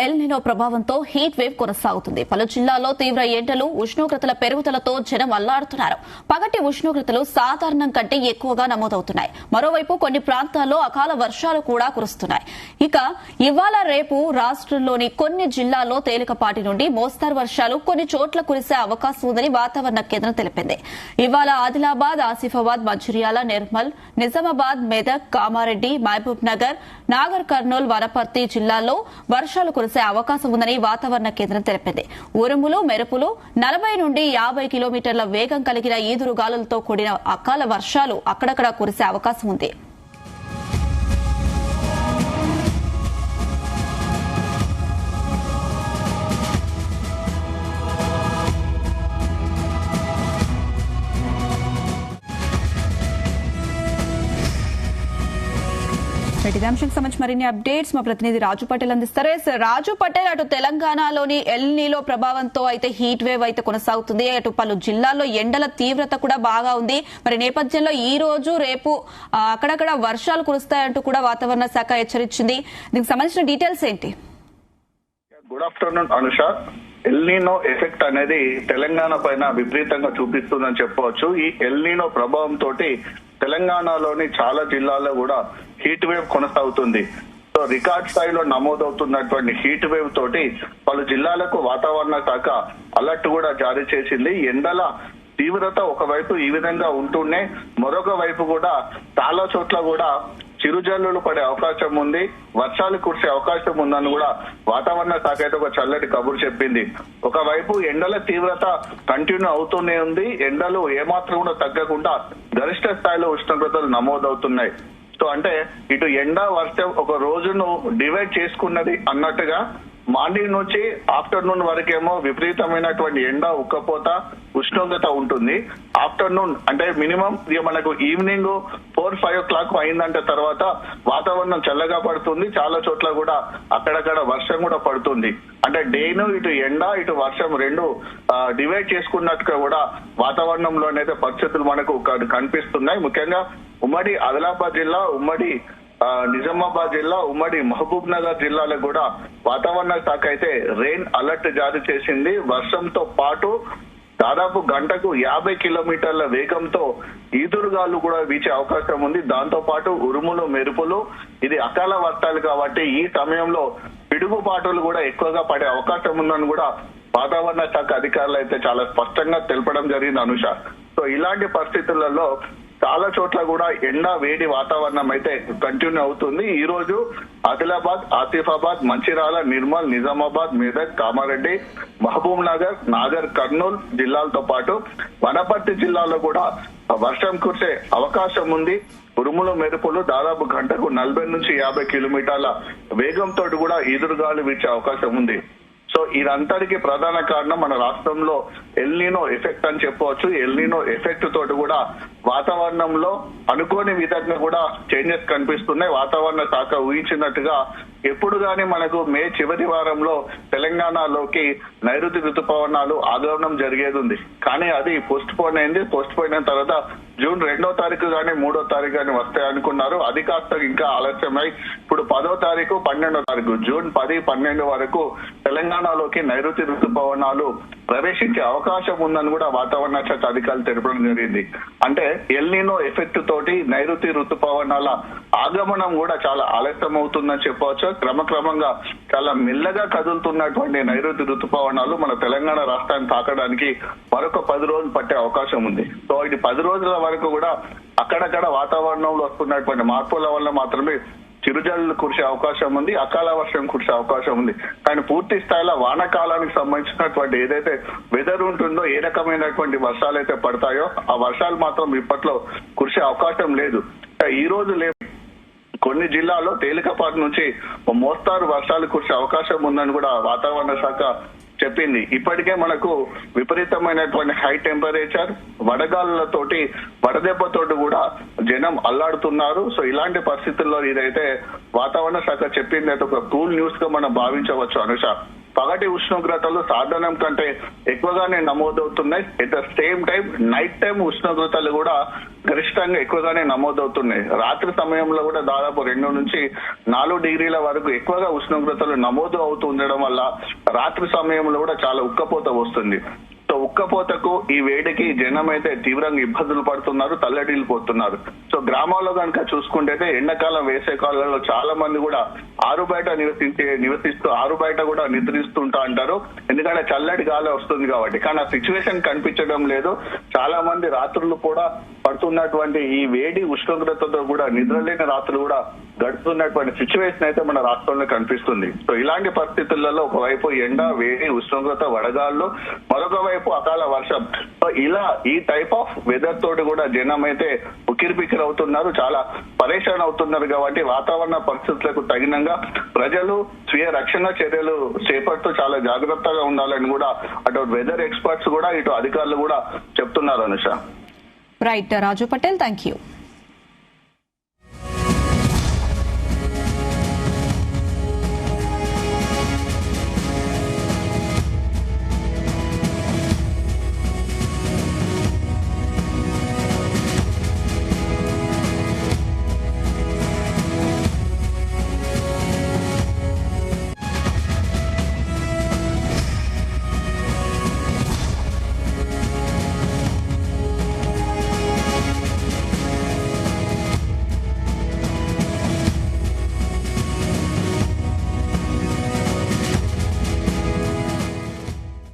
El Nino ప్రభావంతో heat wave కొనసాగుతుంది. పలు జిల్లాల్లో తీవ్ర ఎండలు, ఉష్ణోగ్రతల పెరుగుదలతో జనం అల్లాడుతున్నారు. పగటి ఉష్ణోగ్రతలు సాధారణం కంటే ఎక్కువగా నమోదవుతున్నాయి. మరోవైపు కొన్ని ప్రాంతాల్లో అకాల వర్షాలు కూడా కురుస్తున్నాయి. ఇక ఇవాళ రేపు రాష్ట్రంలోని కొన్ని జిల్లాల్లో తేలికపాటి నుండి మోస్తరు వర్షాలు కొన్ని చోట్ల కురిసే అవకాశం ఉందని వాతావరణ కేంద్రం తెలిపింది. ఇవాళ ఆదిలాబాద్, ఆసిఫాబాద్, మంచిర్యాల, నిర్మల్, నిజామాబాద్, మెదక్, కామారెడ్డి, మహబూబ్ నగర్, నాగర్ కర్నూల్, వనపర్తి జిల్లాల్లో వర్షాలు కురిసే అవకాశం ఉందని వాతావరణ కేంద్రం తెలిపింది. ఉరుములు, మెరుపులు, 40 నుండి 50 కిలోమీటర్ల వేగం కలిగిన ఈదురుగాలులతో కూడిన అకాల వర్షాలు అక్కడక్కడ కురిసే అవకాశం ఉంది. ఇదే అంశానికి సంబంధించి మరిన్ని అప్డేట్స్ మా ప్రతినిధి రాజు పటేల్ అందిస్తారు. రాజు పటేల్, అటు తెలంగాణలోని ఎల్ నినో ప్రభావంతో అయితే హీట్ వేవ్ అయితే కొనసాగుతుంది. అటు పలు జిల్లాల్లో ఎండల తీవ్రత కూడా బాగా ఉంది. మరి నేపథ్యంలో ఈ రోజు రేపు అక్కడక్కడ వర్షాలు కురుస్తాయంటూ కూడా వాతావరణ శాఖ హెచ్చరించింది. దీనికి సంబంధించిన డీటెయిల్స్ ఏంటి? Good afternoon Anusha. El Nino effect అనేది తెలంగాణ పైన విపరీతంగా చూపిస్తుందని చెప్పవచ్చు. ఈ ఎల్ నినో ప్రభావం తోటి తెలంగాణలోని చాలా జిల్లాల్లో కూడా హీట్ వేవ్ కొనసాగుతుంది. సో రికార్డ్ స్థాయిలో నమోదవుతున్నటువంటి హీట్ వేవ్ తోటి పలు జిల్లాలకు వాతావరణ శాఖ అలర్ట్ కూడా జారీ చేసింది. ఎండల తీవ్రత ఒకవైపు ఈ విధంగా ఉంటూనే మరొక వైపు కూడా చాలా చోట్ల కూడా చిరుజల్లులు పడే అవకాశం ఉంది, వర్షాలు కురిసే అవకాశం ఉందని కూడా వాతావరణ శాఖ అయితే ఒక చల్లటి కబురు చెప్పింది. ఒకవైపు ఎండల తీవ్రత కంటిన్యూ అవుతూనే ఉంది. ఎండలు ఏమాత్రం కూడా తగ్గకుండా గరిష్ట స్థాయిలో ఉష్ణోగ్రతలు నమోదవుతున్నాయి. సో అంటే ఇటు ఎండ వర్షం ఒక రోజును డివైడ్ చేసుకున్నది అన్నట్టుగా మార్నింగ్ నుంచి ఆఫ్టర్నూన్ వరకేమో విపరీతమైనటువంటి ఎండ, ఉక్కపోత, ఉష్ణోగ్రత ఉంటుంది. ఆఫ్టర్నూన్ అంటే మినిమం మనకు ఈవినింగ్ 4-5 o'clock అయిందంటే తర్వాత వాతావరణం చల్లగా పడుతుంది. చాలా చోట్ల కూడా అక్కడక్కడ వర్షం కూడా పడుతుంది. అంటే డేను ఇటు ఎండ ఇటు వర్షం రెండు డివైడ్ చేసుకున్నట్టుగా కూడా వాతావరణంలోనైతే పరిస్థితులు మనకు కనిపిస్తున్నాయి. ముఖ్యంగా ఉమ్మడి ఆదిలాబాద్ జిల్లా, ఉమ్మడి నిజామాబాద్ జిల్లా, ఉమ్మడి మహబూబ్ నగర్ జిల్లాలకు కూడా వాతావరణ శాఖ అయితే రెయిన్ అలర్ట్ జారీ చేసింది. వర్షంతో పాటు దాదాపు గంటకు 50 కిలోమీటర్ల వేగంతో ఈదురుగాలు కూడా వీచే అవకాశం ఉంది. దాంతో పాటు ఉరుములు, మెరుపులు, ఇది అకాల వర్షాలు కాబట్టి ఈ సమయంలో పిడుగుపాటులు కూడా ఎక్కువగా పడే అవకాశం ఉందని కూడా వాతావరణ శాఖ అధికారులు అయితే చాలా స్పష్టంగా తెలపడం జరిగింది అనుష. సో ఇలాంటి పరిస్థితులలో చాలా చోట్ల కూడా ఎండ వేడి వాతావరణం అయితే కంటిన్యూ అవుతుంది. ఈ రోజు ఆదిలాబాద్, ఆసిఫాబాద్, మంచిర్యాల, నిర్మల్, నిజామాబాద్, మెదక్, కామారెడ్డి, మహబూబ్ నగర్, నాగర్ కర్నూల్ జిల్లాలతో పాటు వనపర్తి జిల్లాలో కూడా వర్షం కురిసే అవకాశం ఉంది. ఉరుములు, మెరుపులు దాదాపు గంటకు 40 నుంచి 50 కిలోమీటర్ల వేగంతో కూడా ఈదురుగాలు వీచే అవకాశం ఉంది. సో ఇదంతటికి ప్రధాన కారణం మన రాష్ట్రంలో ఎల్ నినో ఎఫెక్ట్ అని చెప్పవచ్చు. ఎల్ నినో ఎఫెక్ట్ తోటి కూడా వాతావరణంలో అనుకోని విధంగా కూడా చేంజెస్ కనిపిస్తున్నాయి. వాతావరణ శాఖ ఊహించినట్టుగా ఎప్పుడు గానీ మనకు మే చివరి వారంలో తెలంగాణలోకి నైరుతి ఋతుపవనాలు ఆగమనం జరిగేది ఉంది. కానీ అది పోస్ట్ పోన్ అయింది. పోస్ట్ పోయిన తర్వాత జూన్ 2వ తారీఖు కానీ 3వ తారీఖు కానీ వస్తాయి అనుకున్నారు. అది కాస్త ఇంకా ఆలస్యమై ఇప్పుడు 10వ తారీఖు, 12వ తారీఖు, జూన్ 10, 12 వరకు తెలంగాణలోకి నైరుతి ఋతుపవనాలు ప్రవేశించే అవకాశం ఉందని కూడా వాతావరణ శాఖ అధికారులు తెలపడం జరిగింది. అంటే ఎల్ నినో ఎఫెక్ట్ తోటి నైరుతి ఋతుపవనాల ఆగమనం కూడా చాలా ఆలస్యం అవుతుందని చెప్పవచ్చు. క్రమక్రమంగా చాలా మెల్లగా కదులుతున్నటువంటి నైరుతి ఋతుపవనాలు మన తెలంగాణ రాష్ట్రాన్ని తాకడానికి మరొక 10 రోజులు పట్టే అవకాశం ఉంది. సో ఇది 10 రోజుల వరకు కూడా అక్కడక్కడ వాతావరణంలో వస్తున్నటువంటి మార్పుల వల్ల మాత్రమే చిరుజల్లు కురిసే అవకాశం ఉంది, అకాల వర్షం కురిసే అవకాశం ఉంది. కానీ పూర్తి స్థాయిలో వానాకాలానికి సంబంధించినటువంటి ఏదైతే వెదర్ ఉంటుందో, ఏ రకమైనటువంటి వర్షాలు అయితే పడతాయో ఆ వర్షాలు మాత్రం ఇప్పట్లో కురిసే అవకాశం లేదు. ఈ రోజు కొన్ని జిల్లాల్లో తేలికపాటి నుంచి మోస్తారు వర్షాలు కురిసే అవకాశం ఉందని కూడా వాతావరణ శాఖ చెప్పింది. ఇప్పటికే మనకు విపరీతమైనటువంటి హై టెంపరేచర్, వడగాలులతోటి, వడదెబ్బతోటి కూడా జనం అల్లాడుతున్నారు. సో ఇలాంటి పరిస్థితుల్లో ఇదైతే వాతావరణ శాఖ చెప్పింది అయితే ఒక కూల్ న్యూస్ గా మనం భావించవచ్చు అనుష. పగటి ఉష్ణోగ్రతలు సాధారణం కంటే ఎక్కువగానే నమోదవుతున్నాయి. At the same time night time ఉష్ణోగ్రతలు కూడా గరిష్టంగా ఎక్కువగానే నమోదవుతున్నాయి. రాత్రి సమయంలో కూడా దాదాపు 2 నుంచి 4 డిగ్రీల వరకు ఎక్కువగా ఉష్ణోగ్రతలు నమోదు అవుతూ ఉండడం వల్ల రాత్రి సమయంలో కూడా చాలా ఉక్కపోత వస్తుంది. సో ఉక్కపోతకు ఈ వేడికి జనం అయితే తీవ్రంగా ఇబ్బందులు పడుతున్నారు, తల్లడిల్లిపోతున్నారు. సో గ్రామాల్లో కనుక చూసుకుంటే ఎండాకాలం వేసే కాలంలో చాలా మంది కూడా ఆరు బయట నివసిస్తూ ఆరు బయట కూడా నిద్రిస్తుంటా అంటారు. ఎందుకంటే చల్లటి గాలి వస్తుంది కాబట్టి. కానీ ఆ సిచ్యువేషన్ కనిపించడం లేదు. చాలా మంది రాత్రులు కూడా పడుతున్నటువంటి ఈ వేడి ఉష్ణోగ్రతతో కూడా నిద్రలేని రాత్రులు కూడా గడుపుతున్నటువంటి సిచ్యువేషన్ అయితే మన రాష్ట్రంలో కనిపిస్తుంది. సో ఇలాంటి పరిస్థితులలో ఒకవైపు ఎండ, వేడి, ఉష్ణోగ్రత, వడగాళ్ళు, మరొక వైపు అకాల వర్షం. సో ఇలా ఈ టైప్ ఆఫ్ వెదర్ తోటి కూడా జనం అయితే ఉక్కిరిబిక్కిరి అవుతున్నారు, చాలా పరేషాన్ అవుతున్నారు. కాబట్టి వాతావరణ పరిస్థితులకు తగినంగా ప్రజలు స్వీయ రక్షణ చర్యలు చేపడుతూ చాలా జాగ్రత్తగా ఉండాలని కూడా అటు వెదర్ ఎక్స్పర్ట్స్ కూడా ఇటు అధికారులు కూడా చెప్తున్నారు. Anusha. Right Raju Patel, thank you.